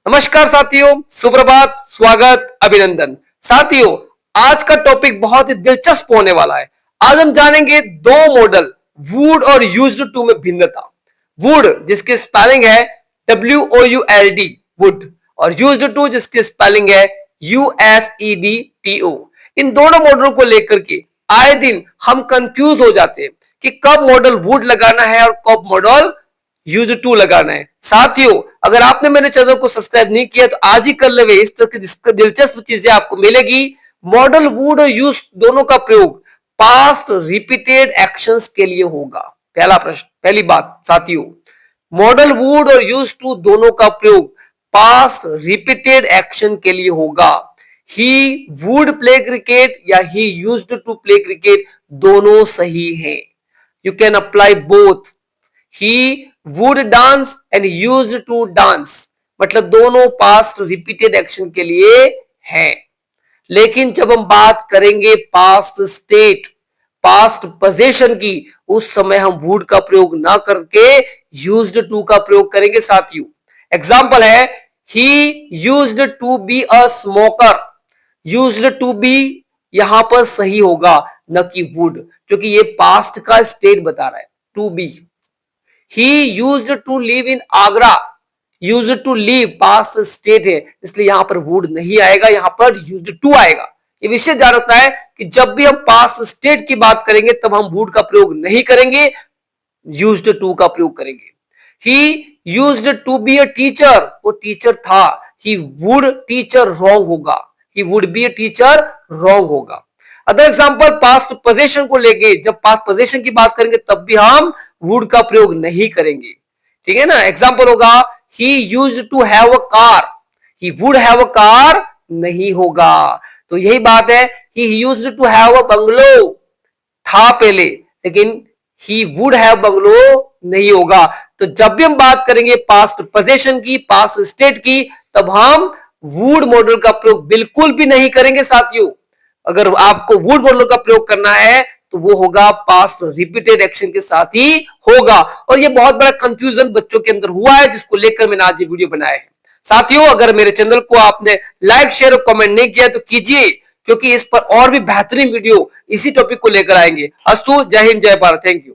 नमस्कार साथियों, सुप्रभात, स्वागत, अभिनंदन। साथियों, आज का टॉपिक बहुत ही दिलचस्प होने वाला है। आज हम जानेंगे दो मॉडल वुड और यूज्ड टू में भिन्नता। वुड जिसकी स्पेलिंग है WOULD वुड और यूज्ड टू जिसकी स्पेलिंग है USEDTO। इन दोनों मॉडलों को लेकर के आए दिन हम कंफ्यूज हो जाते हैं कि कब मॉडल वुड लगाना है और कब मॉडल यूज टू लगाना है। साथियों, अगर आपने मेरे चैनल को सब्सक्राइब नहीं किया तो आज ही कर ले। इस तरह की दिलचस्प चीजें आपको मिलेगी। मॉडल वुड और यूज दोनों का प्रयोग पास्ट रिपीटेड एक्शंस के लिए होगा। पहला प्रश्न, पहली बात साथियों, मॉडल वुड और यूज टू दोनों का प्रयोग पास्ट रिपीटेड एक्शन के लिए होगा। ही वुड प्ले क्रिकेट या he used to play cricket दोनों सही है। You can apply both. He would dance and used to dance, मतलब दोनों पास्ट रिपीटेड एक्शन के लिए हैं। लेकिन जब हम बात करेंगे पास्ट स्टेट, पास्ट पोजीशन की, उस समय हम वुड का प्रयोग ना करके यूज्ड टू का प्रयोग करेंगे साथियों। एग्जाम्पल है, he used to be a smoker। used to be यहां पर सही होगा, न कि वुड, क्योंकि ये पास्ट का स्टेट बता रहा है। To be. He used to live in Agra। used to live past state है, इसलिए यहां पर would नहीं आएगा, यहां पर used to आएगा। ये विषय ध्यान रखना है कि जब भी हम पास्ट स्टेट की बात करेंगे तब हम would का प्रयोग नहीं करेंगे, used to का प्रयोग करेंगे। He used to be a teacher, वो टीचर था। He would teacher wrong होगा, he would be a teacher wrong होगा। अदर एग्जाम्पल पास्ट पोजीशन को लेके, जब पास्ट पोजीशन की बात करेंगे तब भी हम वुड का प्रयोग नहीं करेंगे, ठीक है ना। एग्जाम्पल होगा, he used to have a car, he would have a car नहीं होगा। तो यही बात है, he used to have a bungalow था पहले, लेकिन ही वुड हैव बंगलो नहीं होगा। तो जब भी हम बात करेंगे पास्ट पोजीशन की, पास्ट स्टेट की, तब हम वुड मॉडल का प्रयोग बिल्कुल भी नहीं करेंगे साथियों। अगर आपको वुड मॉडल का प्रयोग करना है तो वो होगा पास्ट रिपीटेड एक्शन के साथ ही होगा। और ये बहुत बड़ा कंफ्यूजन बच्चों के अंदर हुआ है, जिसको लेकर मैंने आज ये वीडियो बनाया है। साथियों, अगर मेरे चैनल को आपने लाइक शेयर और कमेंट नहीं किया तो कीजिए, क्योंकि इस पर और भी बेहतरीन वीडियो इसी टॉपिक को लेकर आएंगे। अस्तु, जय हिंद, जय भारत, थैंक यू।